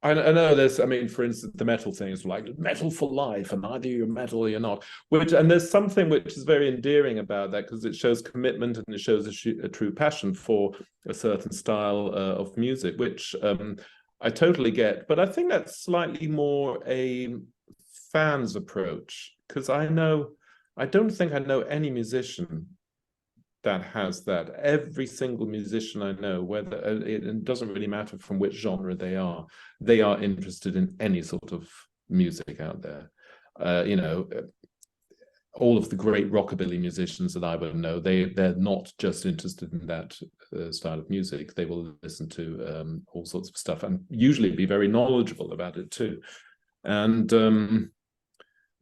I know there's, I mean, for instance, the metal thing is like metal for life, and either you're metal or you're not. And there's something which is very endearing about that because it shows commitment and it shows a true passion for a certain style of music, which I totally get. But I think that's slightly more a fan's approach because I don't think I know any musician that has that. Every single musician I know, whether it doesn't really matter from which genre they are interested in any sort of music out there. All of the great rockabilly musicians that I would know, they're not just interested in that style of music. They will listen to all sorts of stuff and usually be very knowledgeable about it too. And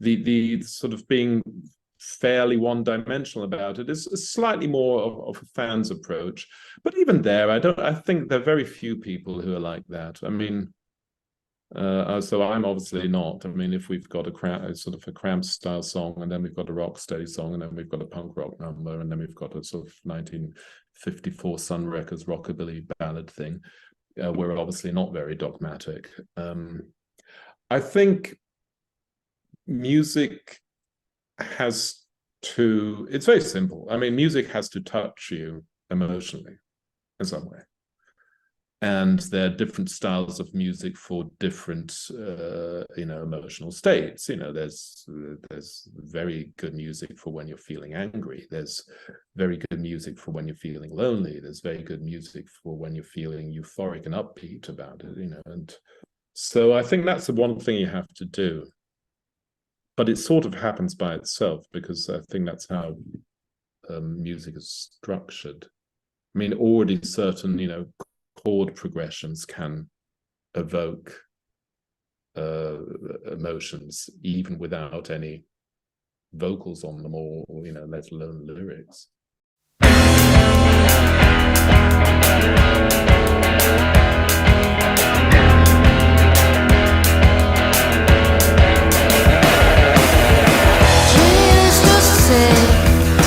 the sort of being fairly one-dimensional about it is slightly more of a fan's approach. But even there, I think there are very few people who are like that. I mean, so I'm obviously not. I mean, if we've got a sort of a Cramps style song, and then we've got a rock steady song, and then we've got a punk rock number, and then we've got a sort of 1954 Sun Records rockabilly ballad thing, we're obviously not very dogmatic. I think music it's very simple. I mean, music has to touch you emotionally in some way. And there are different styles of music for different, emotional states. There's very good music for when you're feeling angry. There's very good music for when you're feeling lonely. There's very good music for when you're feeling euphoric and upbeat about it, And so I think that's the one thing you have to do. But it sort of happens by itself because I think that's how music is structured. I mean, already certain, chord progressions can evoke emotions even without any vocals on them or let alone lyrics.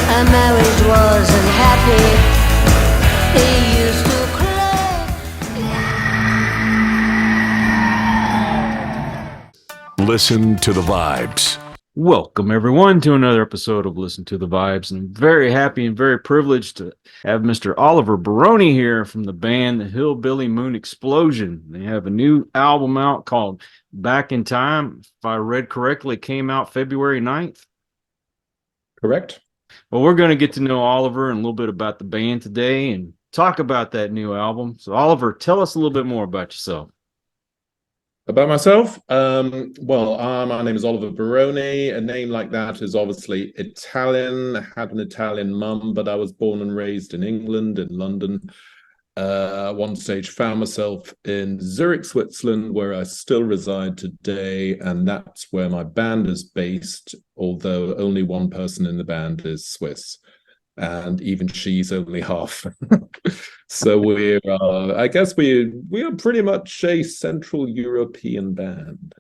Our marriage wasn't happy. He used to cry. Listen to the Vibes. Welcome, everyone, to another episode of Listen to the Vibes. And I'm very happy and very privileged to have Mr. Oliver Baroni here from the band The Hillbilly Moon Explosion. They have a new album out called Back in Time. If I read correctly, it came out February 9th. Correct. Well, we're going to get to know Oliver and a little bit about the band today and talk about that new album. So, Oliver, tell us a little bit more about yourself. About myself? My name is Oliver Baroni. A name like that is obviously Italian. I had an Italian mum, but I was born and raised in England, in London. One stage found myself in Zurich, Switzerland, where I still reside today, and that's where my band is based, although only one person in the band is Swiss, and even she's only half. So I guess we are pretty much a Central European band.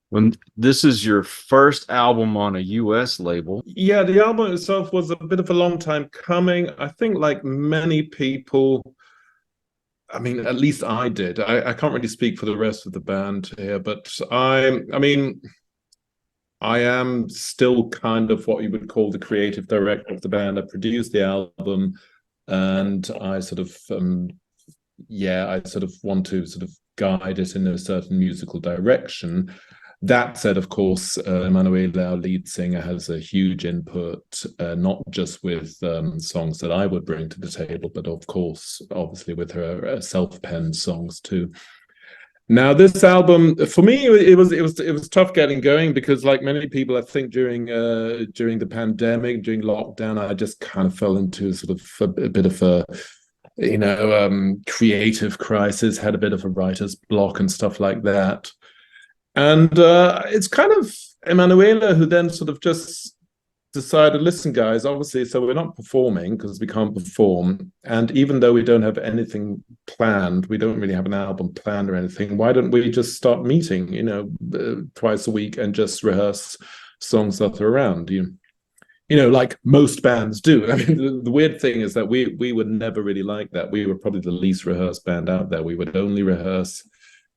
When this is your first album on a US label. Yeah, the album itself was a bit of a long time coming. I think like many people, I mean, at least I did. I can't really speak for the rest of the band here, but I am still kind of what you would call the creative director of the band. I produced the album and I sort of want to sort of guide it in a certain musical direction. That said, of course, Emanuela, our lead singer, has a huge input, not just with songs that I would bring to the table, but of course, obviously with her self-penned songs too. Now, this album, for me, it was tough getting going because, like many people, I think during the pandemic, during lockdown, I just kind of fell into sort of a bit of a creative crisis, had a bit of a writer's block and stuff like that. And it's kind of Emanuela who then sort of just decided, listen, guys, obviously, so we're not performing because we can't perform. And even though we don't have anything planned, we don't really have an album planned or anything, why don't we just start meeting, twice a week and just rehearse songs that are around you? Like most bands do. I mean, the weird thing is that we would never really like that. We were probably the least rehearsed band out there. We would only rehearse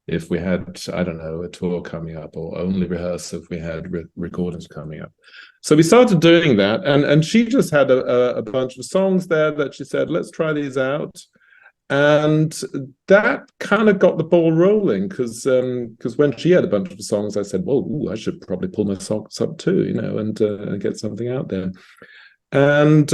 if we had, I don't know, a tour coming up, or only rehearse if we had recordings coming up. So we started doing that, and she just had a bunch of songs there that she said, let's try these out. And that kind of got the ball rolling, because when she had a bunch of songs, I said, well, ooh, I should probably pull my socks up too, and get something out there. And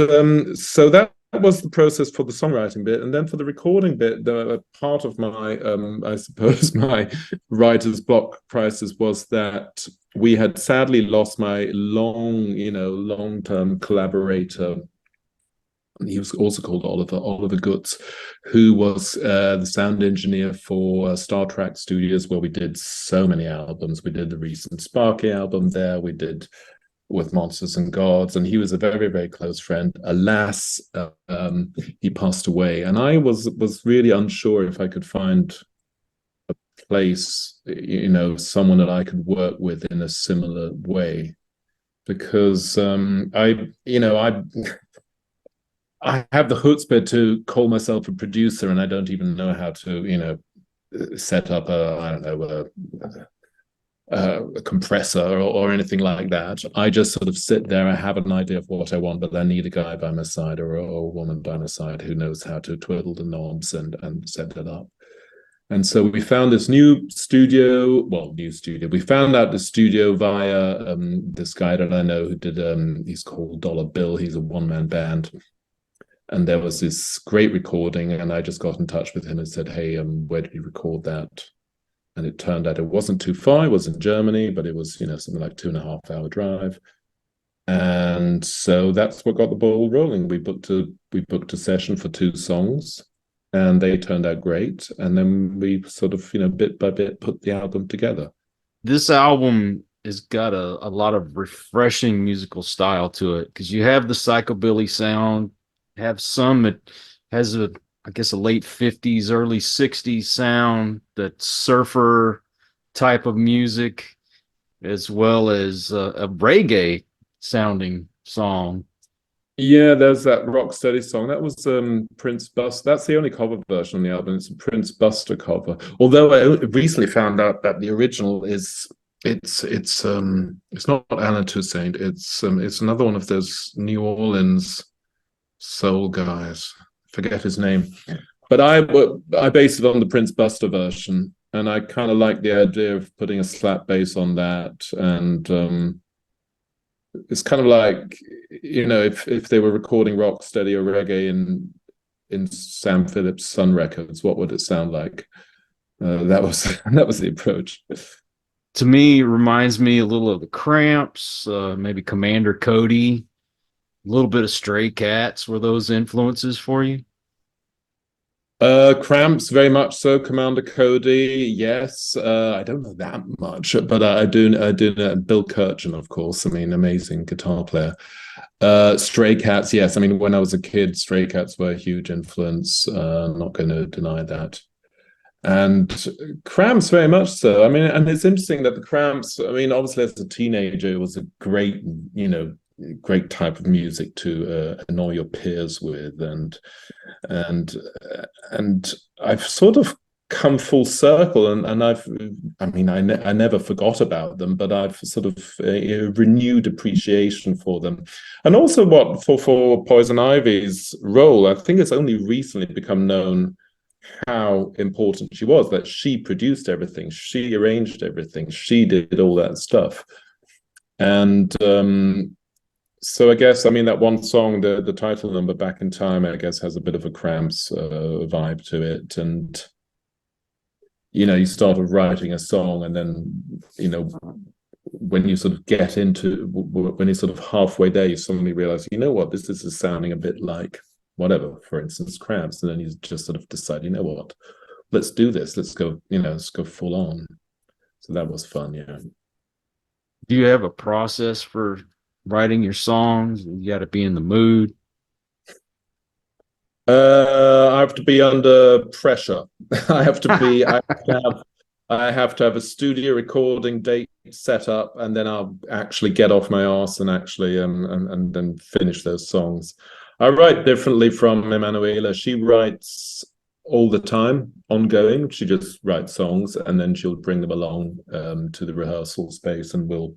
so that was the process for the songwriting bit. And then for the recording bit, the part of my, I suppose, my writer's block crisis was that we had sadly lost my long-term collaborator. He was also called Oliver Goods, who was the sound engineer for Star Trek Studios, where we did so many albums. We did the recent Sparky album there. We did with Monsters and Gods, and he was a very, very close friend. Alas, he passed away, and I was really unsure if I could find a place, someone that I could work with in a similar way, because I have the chutzpah to call myself a producer, and I don't even know how to, set up a compressor or anything like that. I just sort of sit there. I have an idea of what I want, but I need a guy by my side or a woman by my side who knows how to twiddle the knobs and set it up. And so we found this new studio. We found out the studio via this guy that I know who did, he's called Dollar Bill. He's a one-man band. And there was this great recording, and I just got in touch with him and said, hey, where did you record that? And it turned out it wasn't too far. It was in Germany, but it was, something like 2.5-hour drive. And so that's what got the ball rolling. We booked a session for 2 songs, and they turned out great. And then we sort of, bit by bit put the album together. This album has got a lot of refreshing musical style to it, because you have the psychobilly sound, have some that has a late 50s, early 60s sound, that surfer type of music, as well as a reggae sounding song. Yeah, there's that Rocksteady song. That was Prince Buster. That's the only cover version on the album. It's a Prince Buster cover. Although I recently found out that the original it's not Alan Toussaint. It's another one of those New Orleans soul guys. Forget his name, but I based it on the Prince Buster version, and I kind of like the idea of putting a slap bass on that. And it's kind of like, if they were recording rocksteady or reggae in Sam Phillips' Sun Records, what would it sound like? That was the approach. To me, it reminds me a little of the Cramps, maybe Commander Cody. A little bit of Stray Cats. Were those influences for you? Cramps, very much so. Commander Cody, yes. I don't know that much, but I do know Bill Kirchen, of course. I mean, amazing guitar player. Stray Cats, yes. I mean, when I was a kid, Stray Cats were a huge influence. Not going to deny that. And Cramps, very much so. I mean, and it's interesting that the Cramps, I mean, obviously as a teenager, it was a great, great type of music to annoy your peers with, and I've sort of come full circle, and I never forgot about them, but I've sort of renewed appreciation for them. And also for Poison Ivy's role, I think it's only recently become known how important she was, that she produced everything, she arranged everything, she did all that stuff. And so I guess, I mean, that one song, the title number, Back in Time, I guess has a bit of a Cramps vibe to it. And, you started writing a song, and then, when you sort of get into, when you're sort of halfway there, you suddenly realize, what, this is sounding a bit like whatever, for instance, Cramps. And then you just sort of decide, what, let's do this. Let's go, let's go full on. So that was fun, yeah. Do you have a process for writing your songs? You got to be in the mood. I have to be under pressure. I have to have a studio recording date set up, and then I'll actually get off my arse and actually and then finish those songs. I write differently from Emanuela. She writes all the time, ongoing. She just writes songs and then she'll bring them along to the rehearsal space and we'll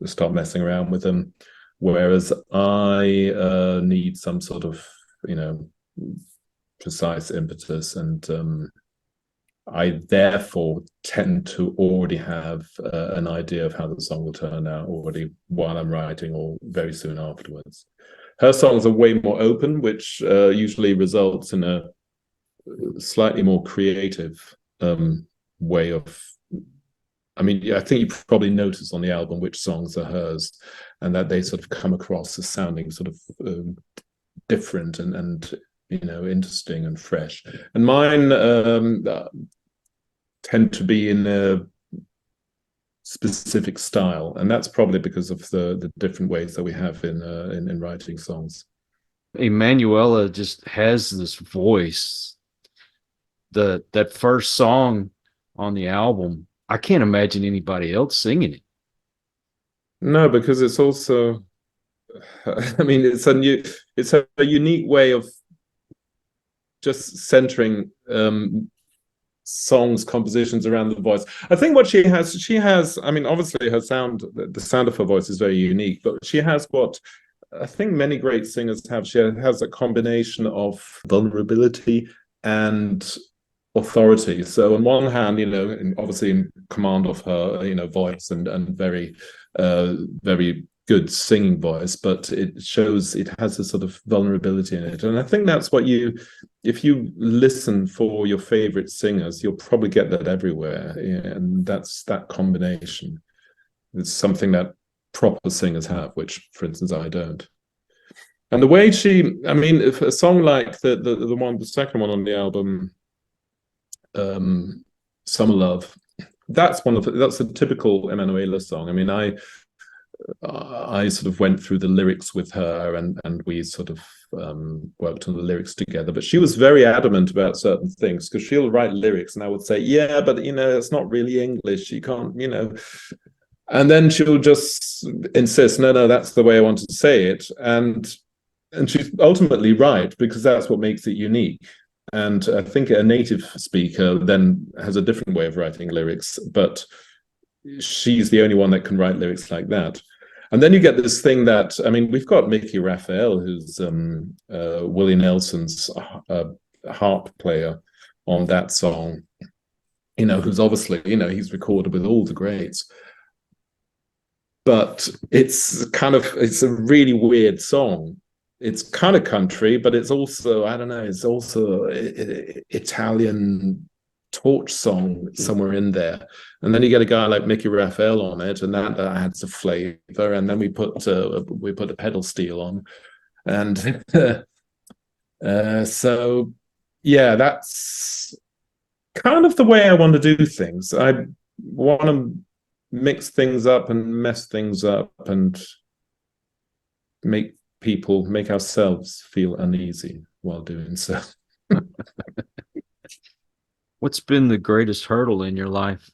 start messing around with them. Whereas I need some sort of, precise impetus, and I therefore tend to already have an idea of how the song will turn out already while I'm writing or very soon afterwards. Her songs are way more open, which usually results in a slightly more creative way of. I mean, I think you probably noticed on the album which songs are hers, and that they sort of come across as sounding sort of different and interesting and fresh. And mine tend to be in a specific style, and that's probably because of the different ways that we have in writing songs. Emanuela just has this voice. That first song on the album, I can't imagine anybody else singing it. No, because it's also, I mean, it's a unique way of just centering songs, compositions around the voice. I think what she has, I mean, obviously her sound, the sound of her voice is very unique, but she has what I think many great singers have. She has a combination of vulnerability and authority. So on one hand, obviously in command of her, voice and very, very good singing voice, but it shows it has a sort of vulnerability in it. And I think that's what if you listen for your favorite singers, you'll probably get that everywhere. Yeah, and that's that combination. It's something that proper singers have, which, for instance, I don't. And the way if a song like the second one on the album, Summer Love, that's a typical Emanuela song. I mean, I sort of went through the lyrics with her and we sort of worked on the lyrics together, but she was very adamant about certain things because she'll write lyrics and I would say, yeah, but it's not really English, you can't, and then she'll just insist, no, that's the way I want to say it. And she's ultimately right, because that's what makes it unique. And I think a native speaker then has a different way of writing lyrics, but she's the only one that can write lyrics like that. And then you get this thing that, I mean, we've got Mickey Raphael, who's Willie Nelson's harp player on that song, who's obviously, he's recorded with all the greats. But it's a really weird song. It's kind of country, but it's also, I don't know, it's also Italian torch song somewhere in there. And then you get a guy like Mickey Raphael on it, and that adds a flavor. And then we put a pedal steel on, and so yeah, that's kind of the way I want to do things. I want to mix things up and mess things up and make ourselves feel uneasy while doing so. What's been the greatest hurdle in your life?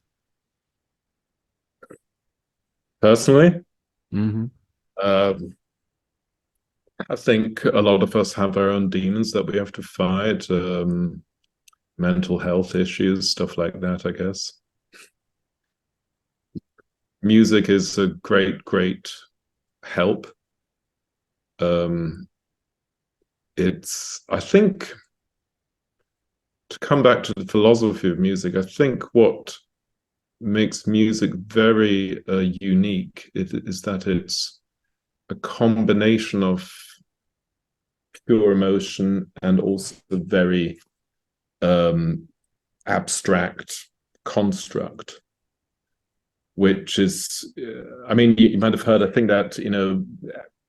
Personally, Mm-hmm. I think a lot of us have our own demons that we have to fight, mental health issues, stuff like that, I guess. Music is a great, great help. I think, to come back to the philosophy of music, I think what makes music very unique is that it's a combination of pure emotion and also very abstract construct, which is, I mean, you might have heard, I think that,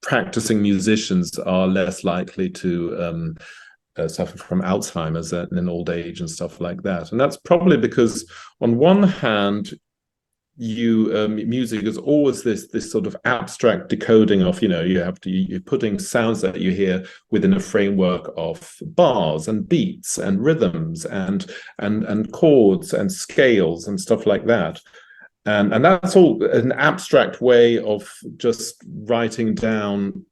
practicing musicians are less likely to suffer from Alzheimer's in old age and stuff like that. And that's probably because, on one hand, music is always this sort of abstract decoding of, you're putting sounds that you hear within a framework of bars and beats and rhythms and chords and scales and stuff like that. And that's all an abstract way of just writing down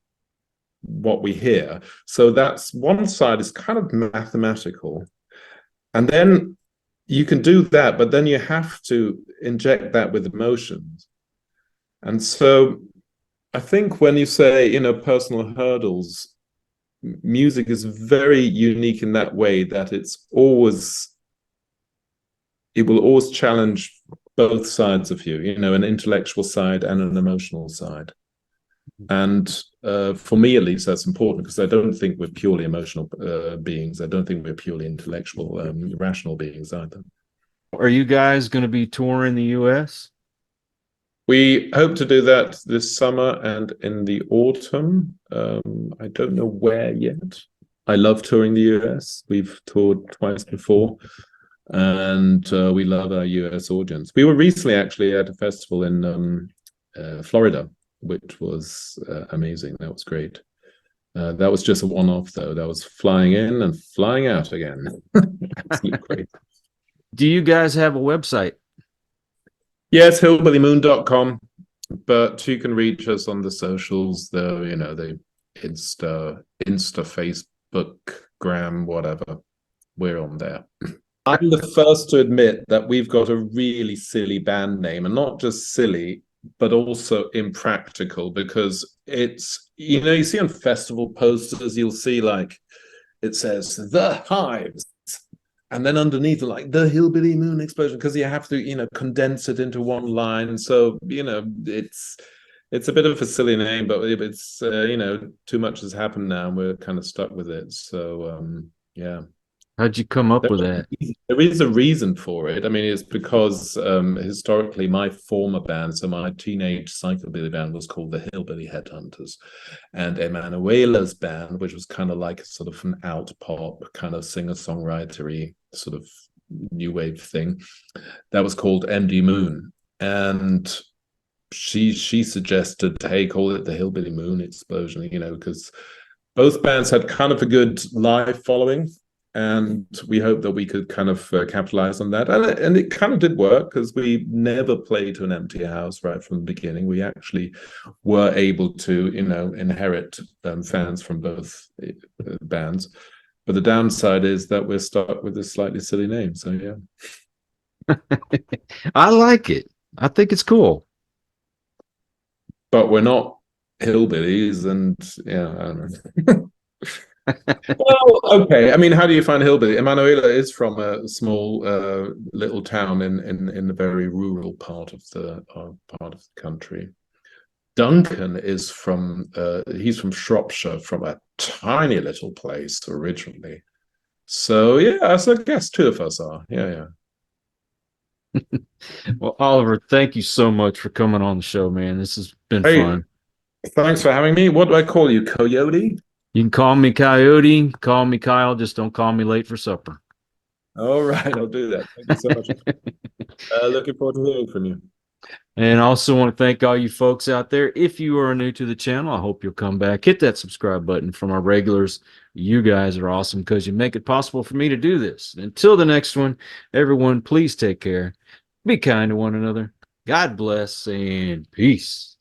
what we hear. So that's one side is kind of mathematical. And then you can do that, but then you have to inject that with emotions. And so I think when you say, personal hurdles, music is very unique in that way that it will always challenge both sides of you, an intellectual side and an emotional side. And for me, at least, that's important because I don't think we're purely emotional beings. I don't think we're purely intellectual, rational beings either. Are you guys going to be touring the U.S.? We hope to do that this summer and in the autumn. I don't know where yet. I love touring the US. We've toured twice before, and we love our US audience. We were recently actually at a festival in Florida, which was amazing. That was great. That was just a one-off, though. That was flying in and flying out again. Absolutely great. Do you guys have a website? Yes, hillbillymoon.com, but you can reach us on the socials, the Insta, Facebook, Gram, whatever. We're on there. I'm the first to admit that we've got a really silly band name, and not just silly, but also impractical, because it's, you see on festival posters, you'll see like it says The Hives. And then underneath, like the Hillbilly Moon Explosion, because you have to, condense it into one line. So, it's a bit of a silly name, but it's, too much has happened now, and we're kind of stuck with it. So, yeah. How'd you come up with that? There is a reason for it. I mean, it's because historically my former band, so my teenage psychobilly band, was called the Hillbilly Headhunters, and Emanuela's band, which was kind of like sort of an out pop kind of singer-songwritery sort of new wave thing, that was called MD Moon, and she suggested, hey, call it the Hillbilly Moon Explosion, because both bands had kind of a good live following. And we hope that we could kind of capitalize on that. And it kind of did work, because we never played to an empty house right from the beginning. We actually were able to, inherit fans from both bands. But the downside is that we're stuck with this slightly silly name. So, yeah. I like it. I think it's cool. But we're not hillbillies. And, yeah, I don't know. Well, okay. I mean, how do you find hillbilly? Emanuela is from a small little town in the very rural part of the country. Duncan is he's from Shropshire, from a tiny little place originally. So yeah, so I guess two of us are. Yeah. Well, Oliver, thank you so much for coming on the show, man. This has been fun. Thanks for having me. What do I call you, Coyote? You can call me Coyote, call me Kyle, just don't call me late for supper. All right, I'll do that. Thank you so much. Looking forward to hearing from you. And I also want to thank all you folks out there. If you are new to the channel, I hope you'll come back. Hit that subscribe button. From our regulars, you guys are awesome because you make it possible for me to do this. Until the next one, everyone, please take care. Be kind to one another. God bless and peace.